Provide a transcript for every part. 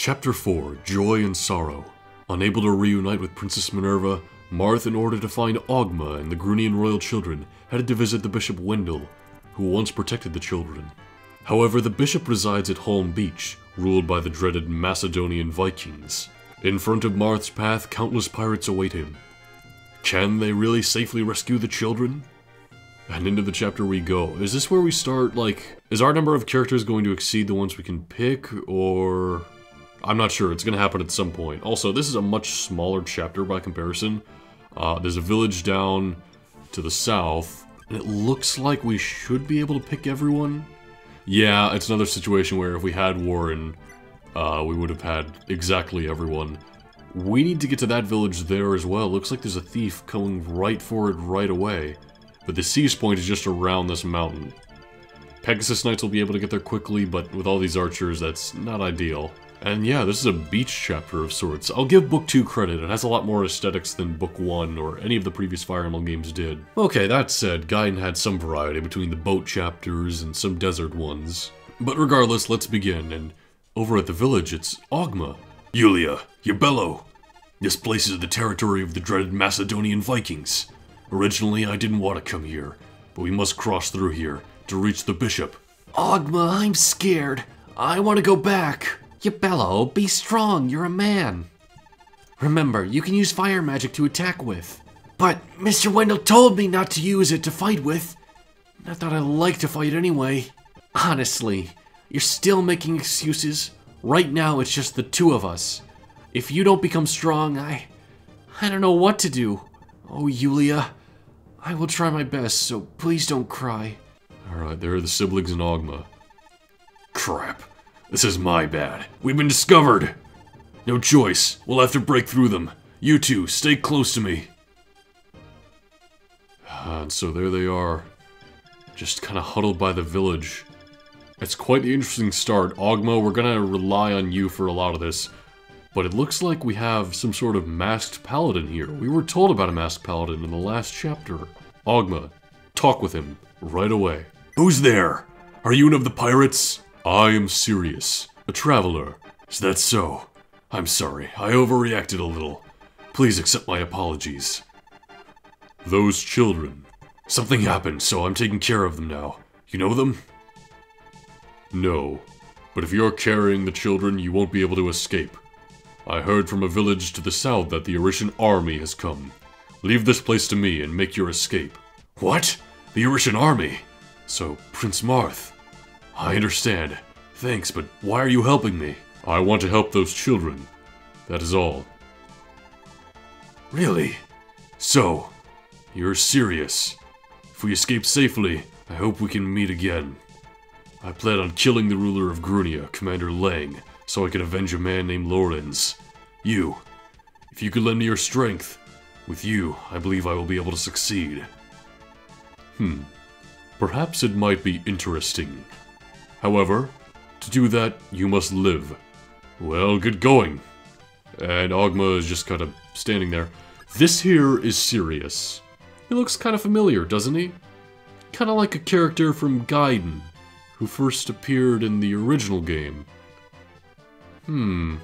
Chapter 4, Joy and Sorrow. Unable to reunite with Princess Minerva, Marth, in order to find Ogma and the Grunian royal children, headed to visit the Bishop Wendell, who once protected the children. However, the bishop resides at Holm Beach, ruled by the dreaded Macedonian Vikings. In front of Marth's path, countless pirates await him. Can they really safely rescue the children? And into the chapter we go. Is this where we start, is our number of characters going to exceed the ones we can pick, or... I'm not sure, it's going to happen at some point. Also, this is a much smaller chapter by comparison. There's a village down to the south, and it looks like we should be able to pick everyone. Yeah, it's another situation where if we had Warren, we would have had exactly everyone. We need to get to that village there as well. Looks like there's a thief coming right for it right away. But the siege point is just around this mountain. Pegasus Knights will be able to get there quickly, but with all these archers, that's not ideal. And yeah, this is a beach chapter of sorts. I'll give Book 2 credit, it has a lot more aesthetics than Book 1 or any of the previous Fire Emblem games did. Okay, that said, Gaiden had some variety between the boat chapters and some desert ones. But regardless, let's begin, and over at the village, it's Ogma. Yulia, you bellow! This place is the territory of the dreaded Macedonian Vikings. Originally, I didn't want to come here, but we must cross through here to reach the bishop. Ogma, I'm scared. I want to go back. You bellow, be strong, you're a man. Remember, you can use fire magic to attack with. But Mr. Wendell told me not to use it to fight with. I thought I'd like to fight anyway. Honestly, you're still making excuses. Right now, it's just the two of us. If you don't become strong, I don't know what to do. Oh, Yulia, I will try my best, so please don't cry. Alright, there are the siblings in Ogma. Crap. This is my bad. We've been discovered! No choice. We'll have to break through them. You two, stay close to me. And so there they are. Just kind of huddled by the village. It's quite the interesting start. Ogma, we're gonna rely on you for a lot of this. But it looks like we have some sort of masked paladin here. We were told about a masked paladin in the last chapter. Ogma, talk with him right away. Who's there? Are you one of the pirates? I am Sirius, a traveler. Is that so? I'm sorry, I overreacted a little. Please accept my apologies. Those children. Something happened, so I'm taking care of them now. You know them? No, but if you're carrying the children, you won't be able to escape. I heard from a village to the south that the Orishan army has come. Leave this place to me and make your escape. What? The Orishan army? So, Prince Marth. I understand. Thanks, but why are you helping me? I want to help those children. That is all. Really? So, you're serious. If we escape safely, I hope we can meet again. I plan on killing the ruler of Grunia, Commander Lang, so I can avenge a man named Lorenz. You. If you could lend me your strength, with you, I believe I will be able to succeed. Perhaps it might be interesting. However, to do that, you must live. Well, get going. And Ogma is just kind of standing there. This here is Sirius. He looks kind of familiar, doesn't he? Kind of like a character from Gaiden, who first appeared in the original game. No,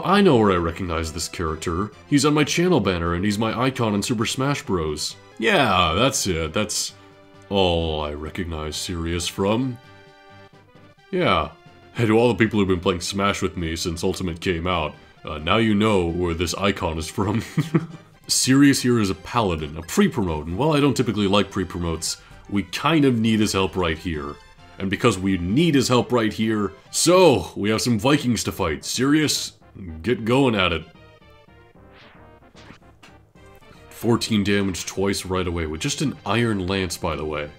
I know where I recognize this character. He's on my channel banner and he's my icon in Super Smash Bros. Yeah, that's it. That's all I recognize Sirius from. Yeah. And to all the people who've been playing Smash with me since Ultimate came out, now you know where this icon is from. Sirius here is a paladin, a pre-promote, and while I don't typically like pre-promotes, we kind of need his help right here. And because we need his help right here, so we have some Vikings to fight. Sirius, get going at it. 14 damage twice right away with just an iron lance, by the way.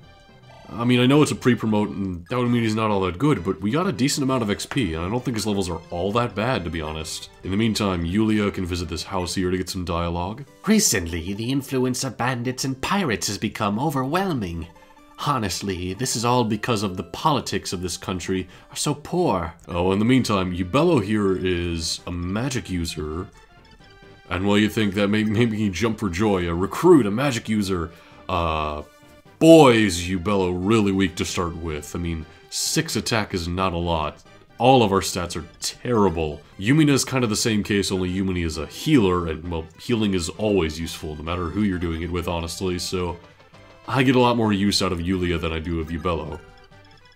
I mean, I know it's a pre-promote and that would mean he's not all that good, but we got a decent amount of XP and I don't think his levels are all that bad, to be honest. In the meantime, Yulia can visit this house here to get some dialogue. Recently, the influence of bandits and pirates has become overwhelming. Honestly, this is all because of the politics of this country are so poor. Oh, in the meantime, Yubello here is a magic user. And while you think that made me jump for joy, a recruit, a magic user, boy is Yubello really weak to start with. I mean, 6 attack is not a lot. All of our stats are terrible. Yumina is kind of the same case, only Yumina is a healer, and, well, healing is always useful, no matter who you're doing it with, honestly, so I get a lot more use out of Yulia than I do of Yubello.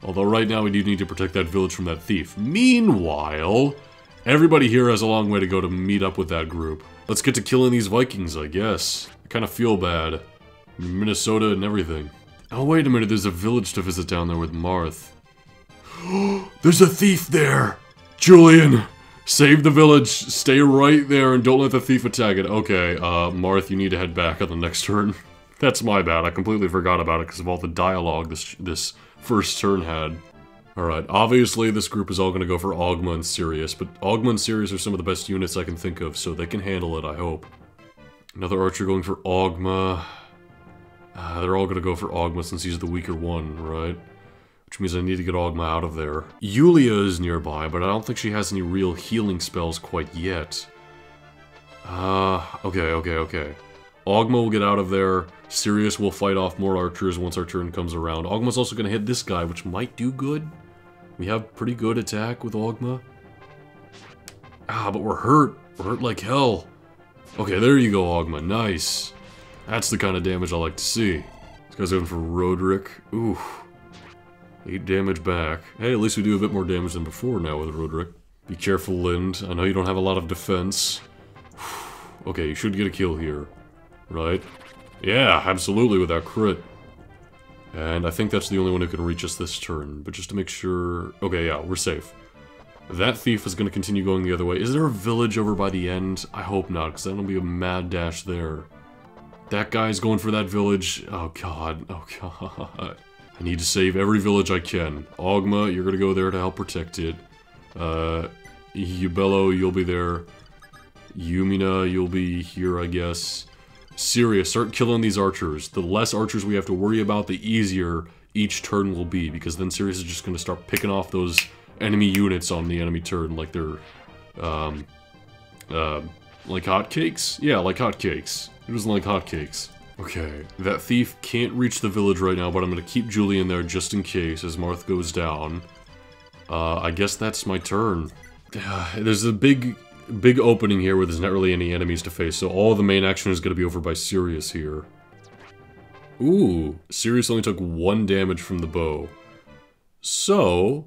Although right now we do need to protect that village from that thief. Meanwhile, everybody here has a long way to go to meet up with that group. Let's get to killing these Vikings, I guess. I kind of feel bad. Minnesota and everything. Oh, wait a minute, there's a village to visit down there with Marth. There's a thief there! Julian! Save the village, stay right there, and don't let the thief attack it. Okay, Marth, you need to head back on the next turn. That's my bad, I completely forgot about it because of all the dialogue this first turn had. Alright, obviously this group is all going to go for Ogma and Sirius, but Ogma and Sirius are some of the best units I can think of, so they can handle it, I hope. Another archer going for Ogma. They're all going to go for Ogma since he's the weaker one, right? Which means I need to get Ogma out of there. Yulia is nearby, but I don't think she has any real healing spells quite yet. Okay. Ogma will get out of there. Sirius will fight off more archers once our turn comes around. Ogma's also going to hit this guy, which might do good. We have pretty good attack with Ogma. But we're hurt. We're hurt like hell. Okay, there you go, Ogma. Nice. That's the kind of damage I like to see. This guy's going for Roderick. Ooh. 8 damage back. Hey, at least we do a bit more damage than before now with Roderick. Be careful, Lind. I know you don't have a lot of defense. Okay, you should get a kill here. Right? Yeah, absolutely with that crit. And I think that's the only one who can reach us this turn. But just to make sure... Okay, yeah, we're safe. That thief is going to continue going the other way. Is there a village over by the end? I hope not, because that'll be a mad dash there. That guy's going for that village. Oh god, oh god. I need to save every village I can. Ogma, you're going to go there to help protect it. Yubello, you'll be there. Yumina, you'll be here, I guess. Sirius, start killing these archers. The less archers we have to worry about, the easier each turn will be, because then Sirius is just going to start picking off those enemy units on the enemy turn like they're, like hotcakes? Yeah, like hotcakes. It doesn't like hotcakes. Okay, that thief can't reach the village right now, but I'm going to keep Julian there just in case as Marth goes down. I guess that's my turn. There's a big opening here where there's not really any enemies to face, so all the main action is going to be over by Sirius here. Ooh, Sirius only took 1 damage from the bow. So,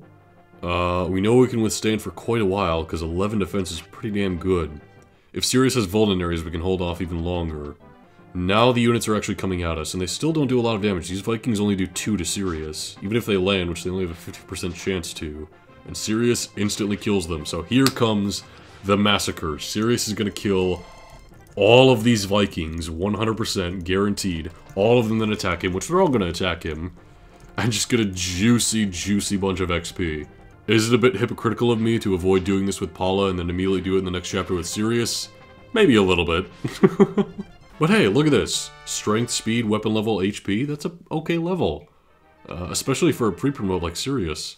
we know we can withstand for quite a while, because 11 defense is pretty damn good. If Sirius has vulneraries, we can hold off even longer. Now the units are actually coming at us, and they still don't do a lot of damage. These Vikings only do 2 to Sirius, even if they land, which they only have a 50% chance to. And Sirius instantly kills them, so here comes the massacre. Sirius is going to kill all of these Vikings, 100% guaranteed. All of them then attack him, which they're all going to attack him, and just get a juicy, juicy bunch of XP. Is it a bit hypocritical of me to avoid doing this with Paula and then immediately do it in the next chapter with Sirius? Maybe a little bit. But hey, look at this. Strength, speed, weapon level, HP, that's a okay level. Especially for a pre-promote like Sirius.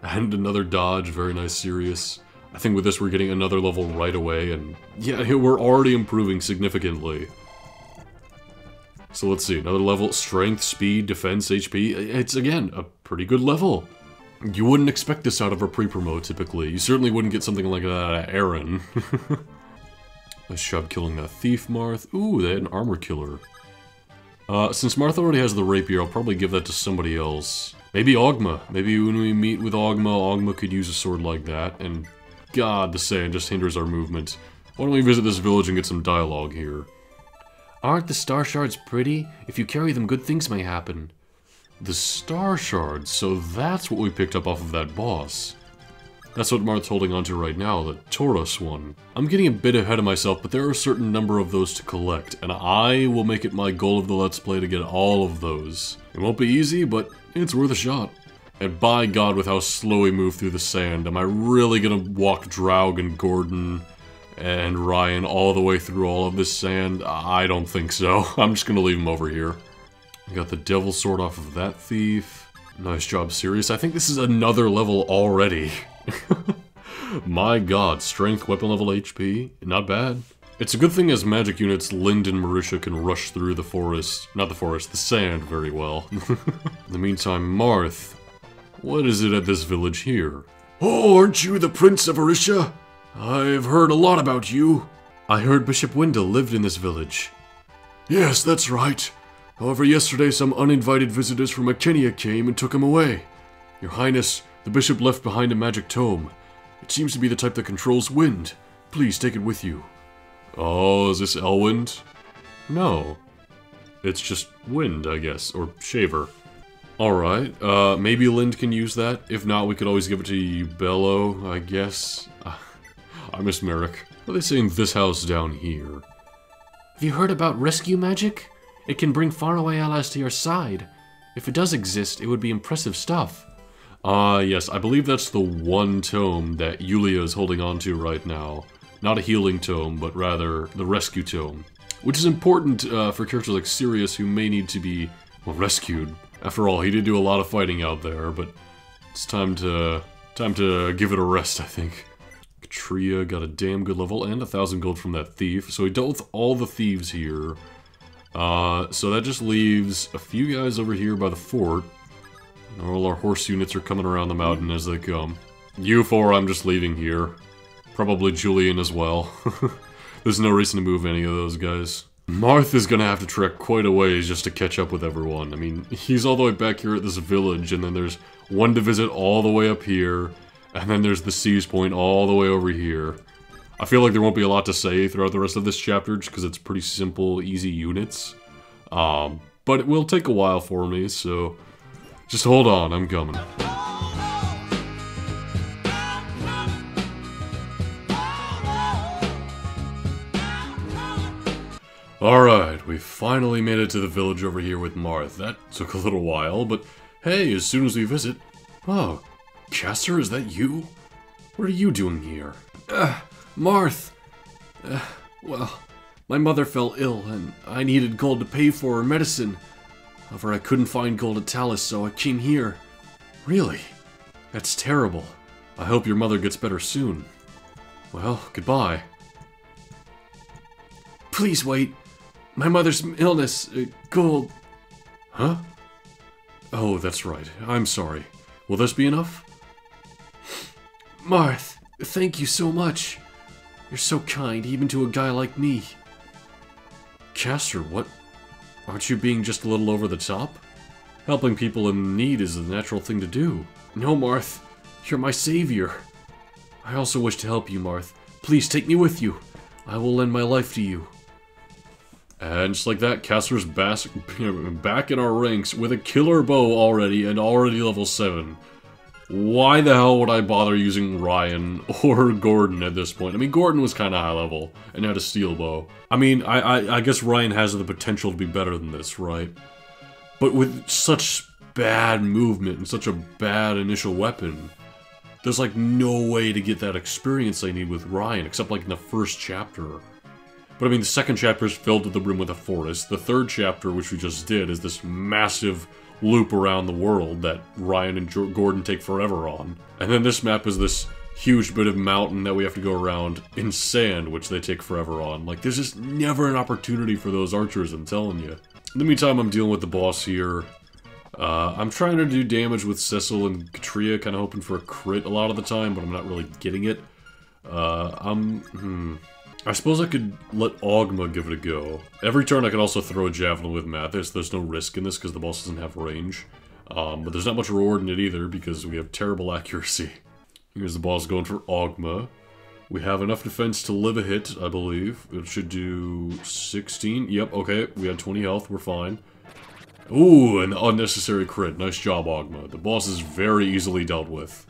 And another dodge, very nice Sirius. I think with this we're getting another level right away, and yeah, we're already improving significantly. So let's see, another level, strength, speed, defense, HP. It's, again, a pretty good level. You wouldn't expect this out of a pre-promote, typically. You certainly wouldn't get something like that out of Aaron. Nice job killing that thief, Marth. Ooh, they had an armor killer. Since Marth already has the rapier, I'll probably give that to somebody else. Maybe Ogma. Maybe when we meet with Ogma, Ogma could use a sword like that, and God, the sand just hinders our movement. Why don't we visit this village and get some dialogue here? Aren't the star shards pretty? If you carry them, good things may happen. The star shards, so that's what we picked up off of that boss. That's what Marth's holding onto right now, the Tauros one. I'm getting a bit ahead of myself, but there are a certain number of those to collect, and I will make it my goal of the Let's Play to get all of those. It won't be easy, but it's worth a shot. And by God, with how slow we move through the sand, am I really gonna walk Draug and Gordon and Ryan all the way through all of this sand? I don't think so. I'm just gonna leave them over here. I got the Devil Sword off of that thief. Nice job, Sirius. I think this is another level already. My God, strength, weapon level, HP, not bad. It's a good thing as magic units, Lind and Marisha can rush through the forest, not the forest, the sand very well. In the meantime, Marth, what is it at this village here? Oh, aren't you the Prince of Arisha? I've heard a lot about you. I heard Bishop Wendell lived in this village. Yes, that's right. However, yesterday some uninvited visitors from Akenia came and took him away. Your Highness, the bishop left behind a magic tome. It seems to be the type that controls wind. Please take it with you. Oh, is this Elwind? No. It's just wind, I guess, or shaver. Alright, maybe Lind can use that. If not, we could always give it to Bello, I guess. I miss Merrick. What are they saying this house down here? Have you heard about rescue magic? It can bring faraway allies to your side. If it does exist, it would be impressive stuff. Yes, I believe that's the one tome that Yulia is holding on to right now. Not a healing tome, but rather the rescue tome. Which is important for characters like Sirius who may need to be, well, rescued. After all, he did do a lot of fighting out there, but it's time to give it a rest, I think. Katria got a damn good level and 1,000 gold from that thief, so he dealt with all the thieves here. So that just leaves a few guys over here by the fort. All our horse units are coming around the mountain as they come. You four I'm just leaving here. Probably Julian as well. There's no reason to move any of those guys. Martha's gonna have to trek quite a ways just to catch up with everyone. I mean, he's all the way back here at this village, and then there's one to visit all the way up here, and then there's the Seas Point all the way over here. I feel like there won't be a lot to say throughout the rest of this chapter, just because it's pretty simple, easy units. But it will take a while for me, so just hold on, I'm coming. Alright, we finally made it to the village over here with Marth. That took a little while, but hey, as soon as we visit... Oh, Castor, is that you? What are you doing here? Marth. Well, my mother fell ill, and I needed gold to pay for her medicine. However, I couldn't find gold at Talus, so I came here. Really? That's terrible. I hope your mother gets better soon. Well, goodbye. Please wait. My mother's illness, gold. Huh? Oh, that's right. I'm sorry. Will this be enough? Marth, thank you so much. You're so kind, even to a guy like me. Castor, what? Aren't you being just a little over the top? Helping people in need is the natural thing to do. No, Marth. You're my savior. I also wish to help you, Marth. Please take me with you. I will lend my life to you. And just like that, Castor's back in our ranks with a killer bow already, and already level 7. Why the hell would I bother using Ryan or Gordon at this point? I mean, Gordon was kind of high level and had a steel bow. I mean, I guess Ryan has the potential to be better than this, right? But with such bad movement and such a bad initial weapon, there's like no way to get that experience I need with Ryan, except like in the first chapter. But I mean, the second chapter is filled to the brim with a forest. The third chapter, which we just did, is this massive loop around the world that Ryan and Gordon take forever on. And then this map is this huge bit of mountain that we have to go around in sand, which they take forever on. Like, there's just never an opportunity for those archers, I'm telling you. In the meantime, I'm dealing with the boss here. I'm trying to do damage with Cecil and Katria, kind of hoping for a crit a lot of the time, but I'm not really getting it. I suppose I could let Ogma give it a go. Every turn I could also throw a javelin with Mathis. There's no risk in this because the boss doesn't have range. But there's not much reward in it either because we have terrible accuracy. Here's the boss going for Ogma. We have enough defense to live a hit, I believe. It should do 16. Yep, okay. We had 20 health. We're fine. Ooh, an unnecessary crit. Nice job, Ogma. The boss is very easily dealt with.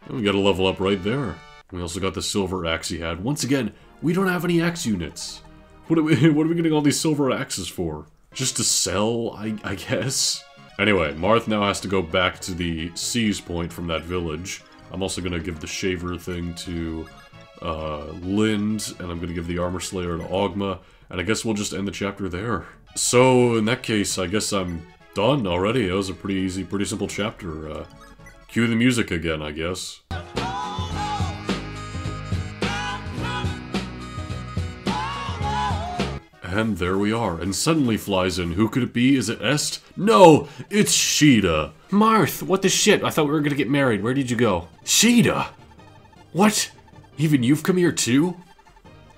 And we got a level up right there. We also got the silver axe he had. Once again, we don't have any axe units. What are we getting all these silver axes for? Just to sell, I guess? Anyway, Marth now has to go back to the Seas Point from that village. I'm also going to give the Shaver thing to Lind, and I'm going to give the Armor Slayer to Ogma, and I guess we'll just end the chapter there. So, in that case, I guess I'm done already. It was a pretty easy, pretty simple chapter. Cue the music again, I guess. And there we are, and suddenly flies in. Who could it be? Is it Est? No, it's Sheeta. Marth, what the shit? I thought we were gonna get married. Where did you go? Sheeta! What? Even you've come here too?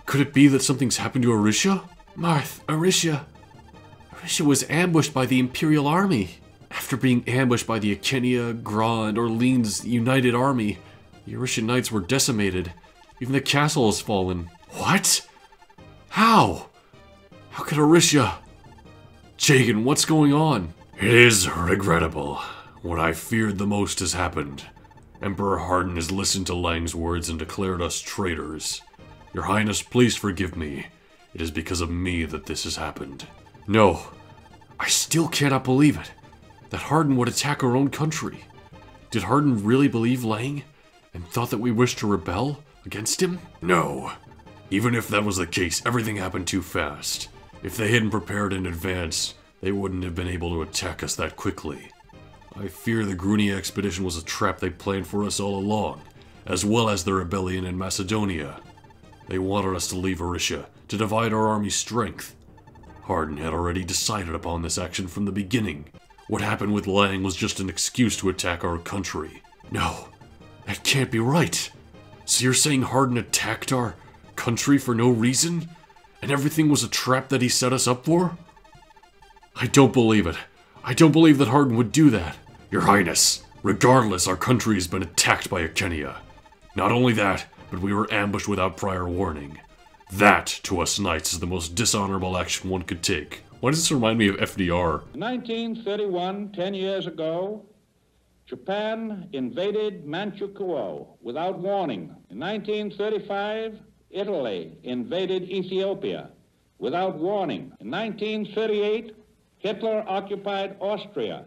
Could it be that something's happened to Arisha? Marth, Arisha was ambushed by the Imperial Army. After being ambushed by the Akenia, Gra, and Orleans United Army, the Arishan Knights were decimated. Even the castle has fallen. What? How? How could Arisha... Jagan, what's going on? It is regrettable. What I feared the most has happened. Emperor Hardin has listened to Lang's words and declared us traitors. Your Highness, please forgive me. It is because of me that this has happened. No, I still cannot believe it. That Hardin would attack our own country. Did Hardin really believe Lang? And thought that we wished to rebel against him? No. Even if that was the case, everything happened too fast. If they hadn't prepared in advance, they wouldn't have been able to attack us that quickly. I fear the Grunia expedition was a trap they planned for us all along, as well as the rebellion in Macedonia. They wanted us to leave Arisha, to divide our army's strength. Hardin had already decided upon this action from the beginning. What happened with Lang was just an excuse to attack our country. No, that can't be right. So you're saying Hardin attacked our country for no reason? And everything was a trap that he set us up for? I don't believe it. I don't believe that Hardin would do that. Your Highness, regardless, our country has been attacked by Akenia. Not only that, but we were ambushed without prior warning. That, to us knights, is the most dishonorable action one could take. Why does this remind me of FDR? In 1931, 10 years ago, Japan invaded Manchukuo without warning. In 1935, Italy invaded Ethiopia without warning. In 1938, Hitler occupied Austria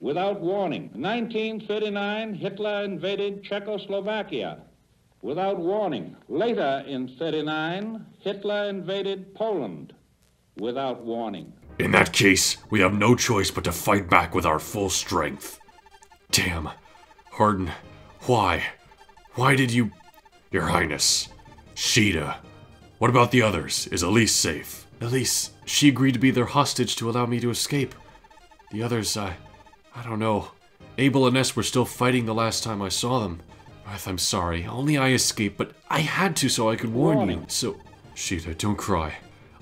without warning. In 1939, Hitler invaded Czechoslovakia without warning. Later in 1939, Hitler invaded Poland without warning. In that case, we have no choice but to fight back with our full strength. Damn. Hardin, why? Why did you... Your Highness, Sheeta. What about the others? Is Elise safe? Elise, she agreed to be their hostage to allow me to escape. The others, I don't know. Abel and Ness were still fighting the last time I saw them. Marth, I'm sorry. Only I escaped, but I had to so I could warn you. So, Sheeta, don't cry.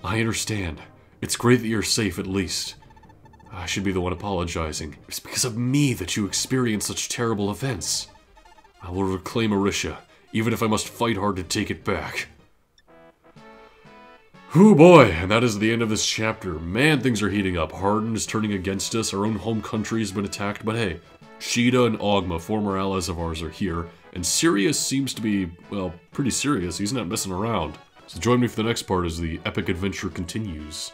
I understand. It's great that you're safe at least. I should be the one apologizing. It's because of me that you experienced such terrible events. I will reclaim Arisha, even if I must fight hard to take it back. Whew boy, and that is the end of this chapter. Man, things are heating up. Hardin is turning against us, our own home country has been attacked, but hey, Sheeta and Ogma, former allies of ours, are here, and Sirius seems to be, well, pretty serious. He's not messing around. So join me for the next part as the epic adventure continues.